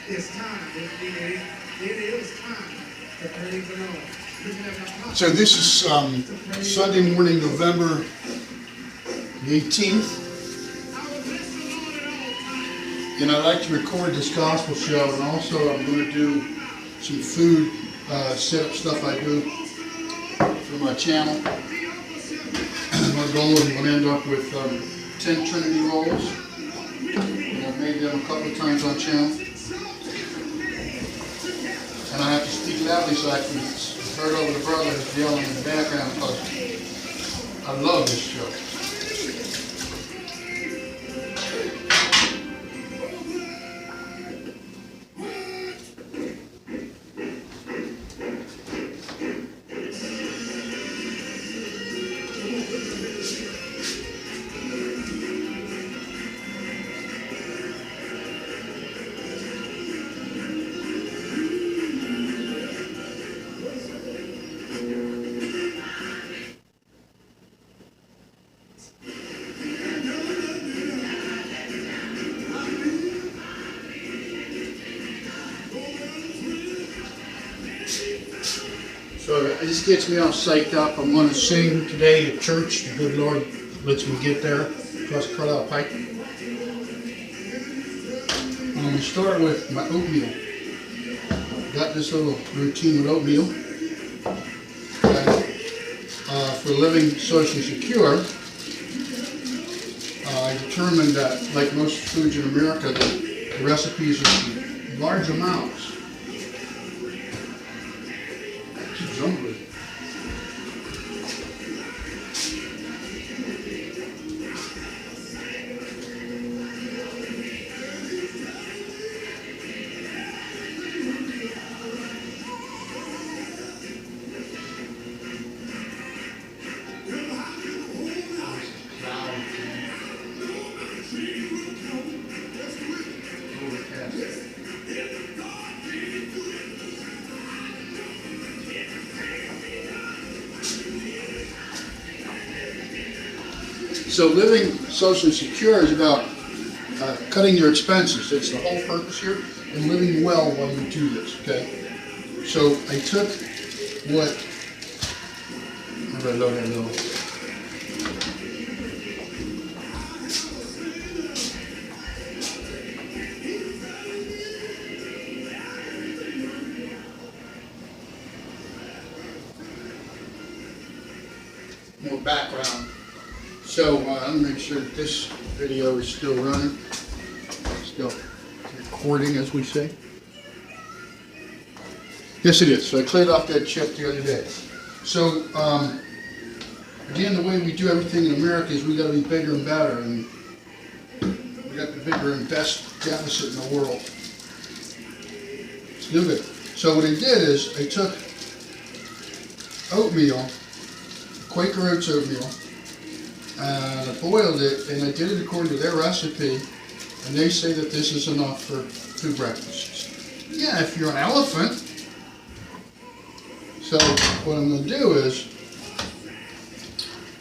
It's time. It is time to praise the Lord. So this is Sunday morning, November the 18th. And I'd like to record this gospel show, and also I'm going to do some food setup stuff I do for my channel. My goal is I'm going to end up with 10 Trinity rolls. And I've made them a couple of times on channel. And I have to speak loudly so I can heard over the brother who's yelling in the background because I love this show. So this gets me all psyched up. I'm going to sing today at church. The good Lord lets me get there. Plus cut out pipe. I'm going to start with my oatmeal. Got this little routine with oatmeal. For living socially secure, I determined that, like most foods in America, the recipes are in large amounts. Hungry. So living socially secure is about cutting your expenses. It's the whole purpose here, and living well while you do this, okay? So I took what, how do I load that little? More background. So let me make sure that this video is still running, still recording, as we say. Yes, it is. So I cleared off that chip the other day. So again, the way we do everything in America is we got to be bigger and better, and we got the bigger and best deficit in the world. It's good. So what I did is I took oatmeal, Quaker Oats oatmeal, and I boiled it, and I did it according to their recipe, and they say that this is enough for 2 breakfasts. Yeah, if you're an elephant. So what I'm going to do is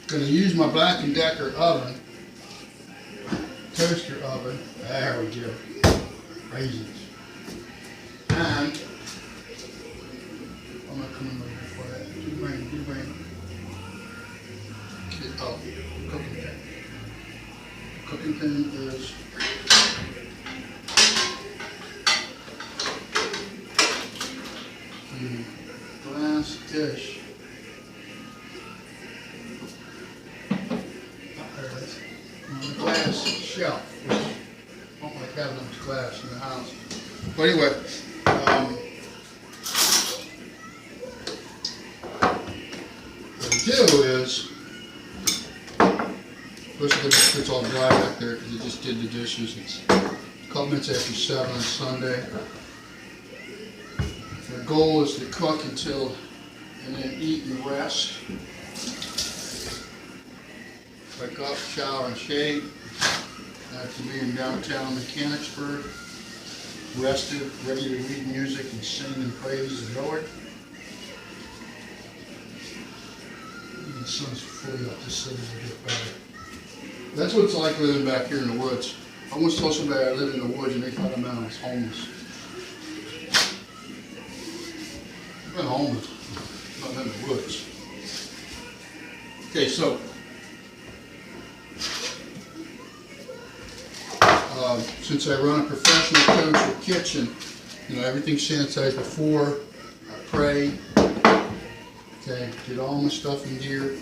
I'm going to use my Black & Decker oven, toaster oven. There we go. Raisins. And I'm going to come in before that. Do rain. Oh, cooking pan. Cooking pan is the glass dish. There it is. On the glass shelf, which I don't like having much glass in the house. But anyway, what I do is, it's all dry back there because I just did the dishes. It's a couple minutes after 7 on Sunday. The goal is to cook until, and then eat and rest. Wake up, shower, and shave. After being downtown Mechanicsburg, rested, ready to read music and sing and praise the Lord. The sun's fully up, this city's a bit better. That's what it's like living back here in the woods. I once told somebody I lived in the woods and they thought I meant I was homeless. been home, not in the woods. Okay, so since I run a professional kosher kitchen, you know, everything's sanitized before I pray. Okay, get all my stuff in here.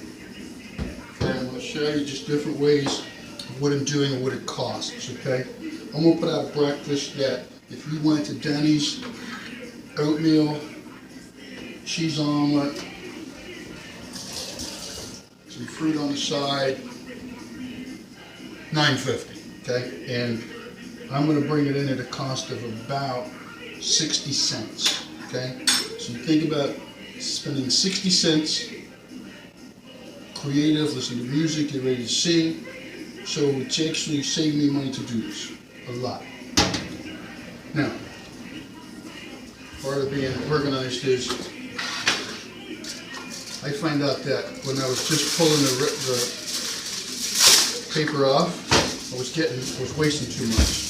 Okay, I'm going to show you just different ways of what I'm doing and what it costs. Okay, I'm going to put out a breakfast that if you went to Denny's, oatmeal, cheese omelet, some fruit on the side, $9.50. Okay, and I'm going to bring it in at a cost of about 60 cents. Okay, so you think about spending 60 cents, creative, listening to music, get ready to sing. So it's actually saving me money to do this, a lot. Now, part of being organized is I find out that when I was just pulling the paper off, I was wasting too much.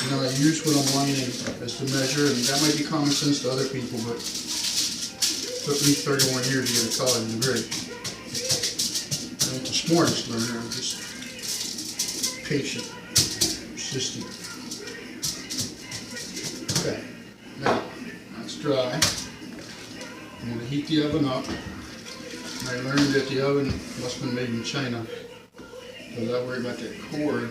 You know, I use what I'm learning as the measure, and that might be common sense to other people, but it took me 31 years to get a college degree. I ain't the smartest learner, I'm just patient, persistent. Okay, now that's dry. I'm going to heat the oven up. And I learned that the oven must have been made in China, because I worry about that cord.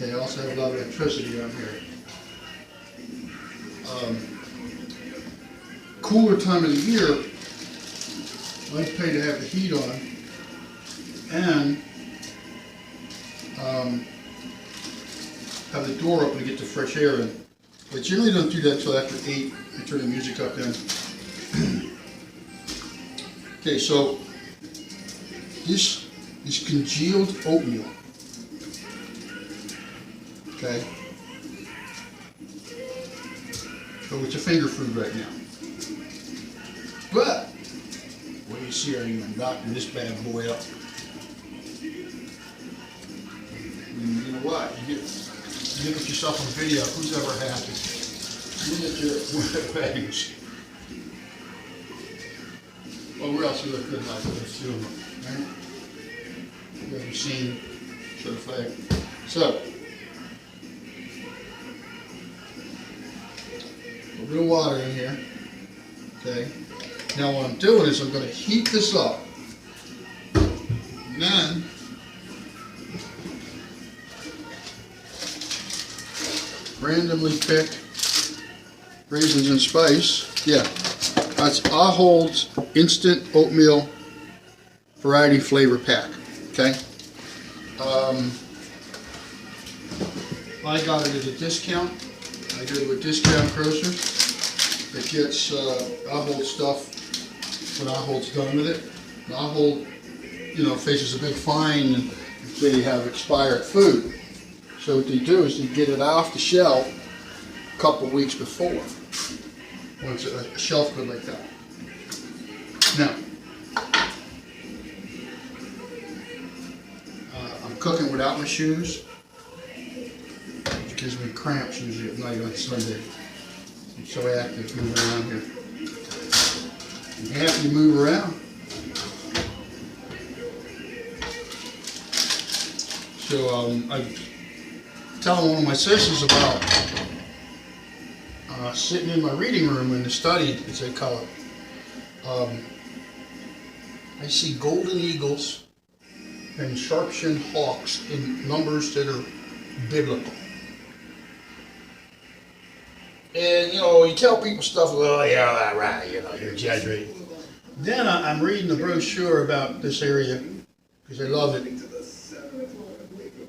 Okay, I also have a lot of electricity down here. Cooler time of the year, I pay to have the heat on, and have the door open to get the fresh air in. But generally don't do that until after 8. I turn the music up then. Okay, so this is congealed oatmeal. Okay, so it's a finger food right now. But what do you see? I'm knocking this bad boy up. You know what? You look at yourself on video. Who's ever happy? Look at your bangs. Well, where else you look good like this? Two of them, right? You ever seen? Show the flag. So. A little water in here. Okay. Now what I'm doing is I'm going to heat this up. And then randomly pick raisins and spice. Yeah. That's Ahold instant oatmeal variety flavor pack. Okay. I got it at a discount. I go to a discount grocer that gets Ahold stuff when Ahold's done with it. And Ahold, you know, faces a big fine if they have expired food. So what they do is they get it off the shelf a couple weeks before, when it's a shelf good like that. Now, I'm cooking without my shoes. It gives me cramps usually at night on Sunday. I'm so active moving around here. I'm happy to move around. So I'm telling one of my sisters about sitting in my reading room in the study, as they call it. I see golden eagles and sharp-shinned hawks in numbers that are biblical. And, you know, you tell people stuff, well, yeah, right, you know, you're exaggerating. Then I'm reading the brochure about this area, because I love it.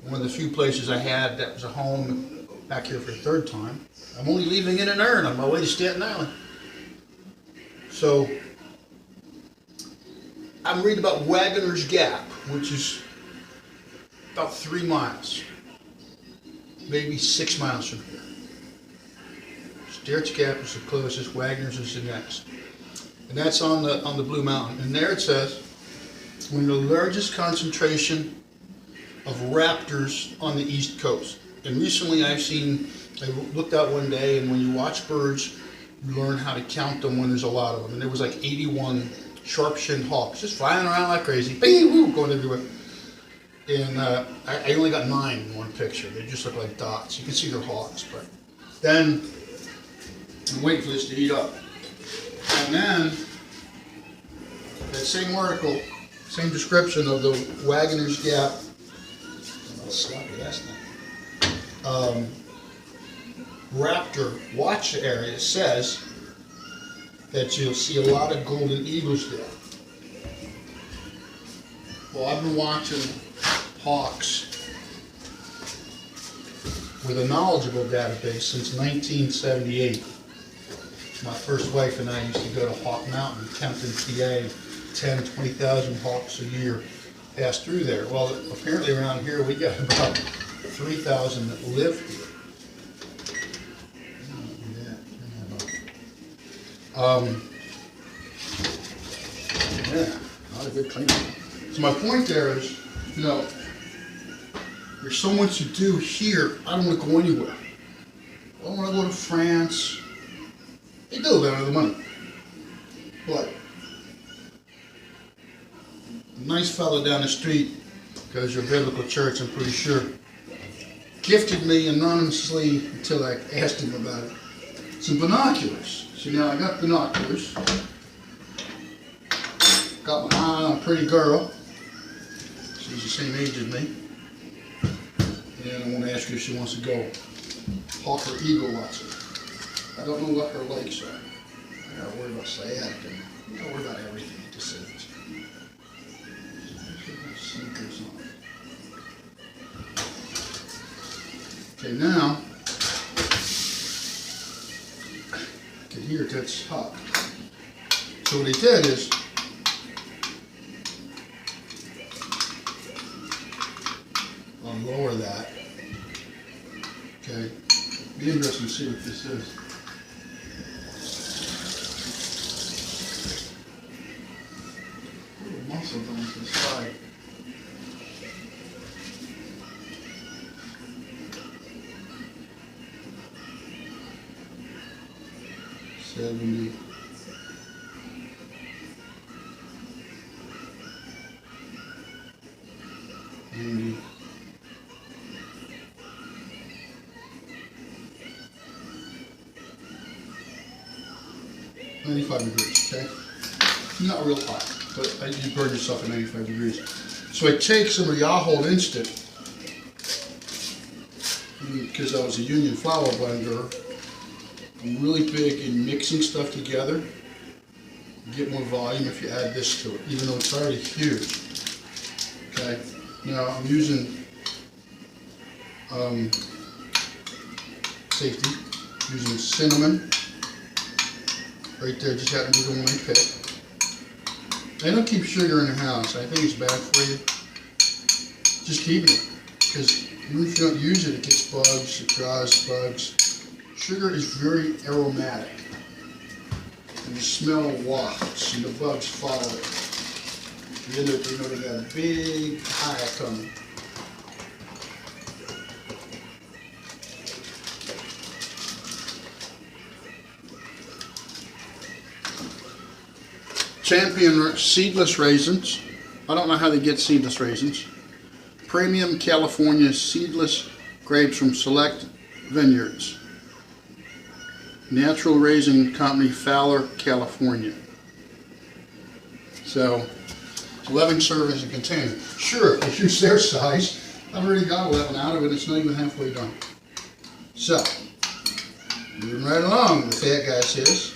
One of the few places I had that was a home back here for the third time. I'm only leaving in an urn on my way to Staten Island. So, I'm reading about Wagoner's Gap, which is about 3 miles, maybe 6 miles from here. Sterrett's Gap is the closest, Wagner's is the next. And that's on the Blue Mountain. And there it says, one of the largest concentration of raptors on the East Coast. And recently I've seen I looked out one day, and when you watch birds, you learn how to count them when there's a lot of them. And there was like 81 sharp-shinned hawks just flying around like crazy, bing, woo, going everywhere. And I only got 9 in one picture. They just look like dots. You can see they're hawks, but then I'm waiting for this to heat up. And then that same article, same description of the Waggoner's Gap. I'll stop it, that's not. Raptor watch area says that you'll see a lot of golden eagles there. Well, I've been watching hawks with a knowledgeable database since 1978. My first wife and I used to go to Hawk Mountain, Kempton, PA. 10, 20,000 hawks a year pass through there. Well, apparently around here we got about 3,000 that live here. Yeah, not a good cleanup. So my point there is, you know, there's so much to do here. I don't want to go anywhere. I don't want to go to France. They do, they don't have the money. But a nice fellow down the street, goes to a biblical church, I'm pretty sure, gifted me anonymously until I asked him about it, some binoculars. So now I got binoculars. Got my eye on a pretty girl. She's the same age as me. And I want to ask her if she wants to go hawk or eagle watching. I don't know what her legs are. I gotta worry about sciatica. I gotta worry about everything at this age. Sneakers on. Okay, now you can hear that's hot. So what he did is I'll lower that. Okay. Be interesting to see what this is. Little muscle going to the side. $70. $90. $95 degrees, okay? Not real hot, but you burn yourself at 95 degrees. So I take some of the Joad Instant, because I was a Union flour blender. I'm really big in mixing stuff together. You get more volume if you add this to it, even though it's already huge. Okay, now I'm using safety, using cinnamon. Right there, just happened to be the one I picked. I don't keep sugar in the house. I think it's bad for you. Just keeping it, because even if you don't use it, it gets bugs, it draws bugs. Sugar is very aromatic, and the smell wafts, and the bugs follow it. And then they know they got a big hive coming. Champion seedless raisins. I don't know how they get seedless raisins. Premium California seedless grapes from select vineyards. Natural Raisin Company, Fowler, California. So, 11 servings a container. Sure, if you use their size, I've already got 11 out of it. It's not even halfway done. So, moving right along, the fat guy says.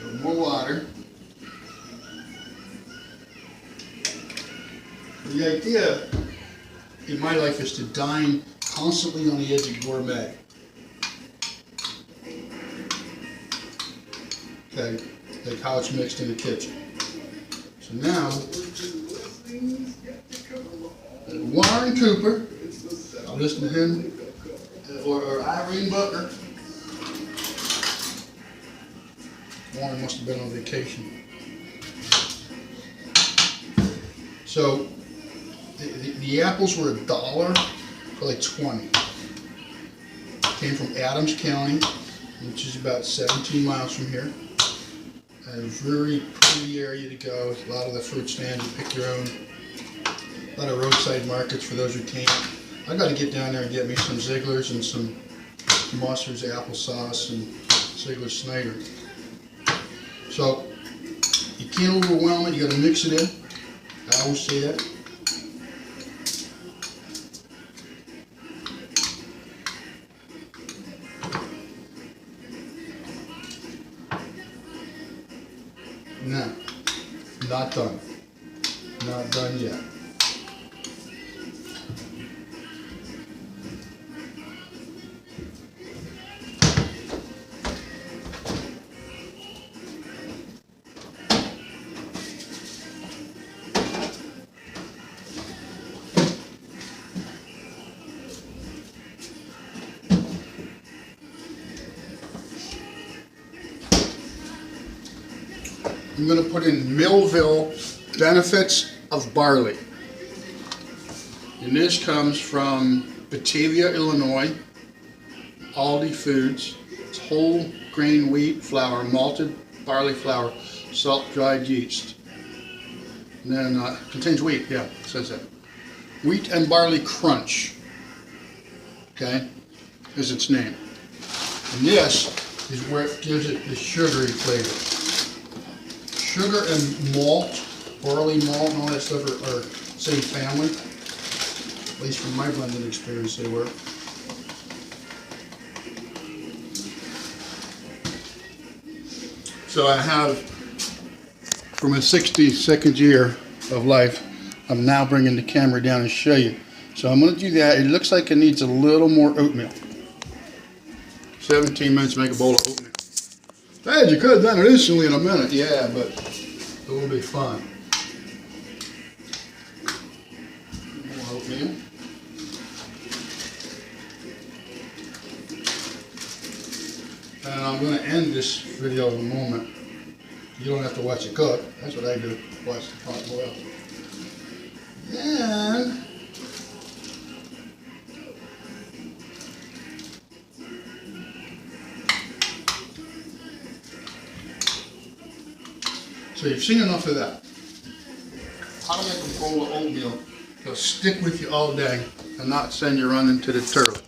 A little more water. The idea in my life is to dine constantly on the edge of gourmet. Okay, like how it's mixed in the kitchen. So now, Warren Cooper, I'll listen to him, or Irene Butler. Warren must have been on vacation. So, the apples were $1 probably 20. Came from Adams County, which is about 17 miles from here. A very pretty area to go. A lot of the fruit stands, you pick your own. A lot of roadside markets for those who can't. I got to get down there and get me some Ziegler's and some Mustard's applesauce and Ziegler Snyder. So you can't overwhelm it. You got to mix it in. I always say that. Now, not done. Not done yet. I'm going to put in Millville Benefits of Barley. And this comes from Batavia, Illinois, Aldi Foods. It's whole grain wheat flour, malted barley flour, salt dried yeast. And then contains wheat, yeah, it says that. Wheat and barley crunch, okay, is its name. And this is where it gives it the sugary flavor. Sugar and malt, barley malt and all that stuff are same family. At least from my blending experience they were. So I have, for my 62nd year of life, I'm now bringing the camera down and show you. So I'm going to do that. It looks like it needs a little more oatmeal. 17 minutes to make a bowl of oatmeal. Hey, you could have done it instantly in a minute. Yeah, but it will be fun. More oatmeal. And I'm going to end this video in a moment. You don't have to watch it cook. That's what I do. Watch the pot boil. And so you've seen enough of that. How to make a bowl of oatmeal that'll stick with you all day and not send you running to the toilet.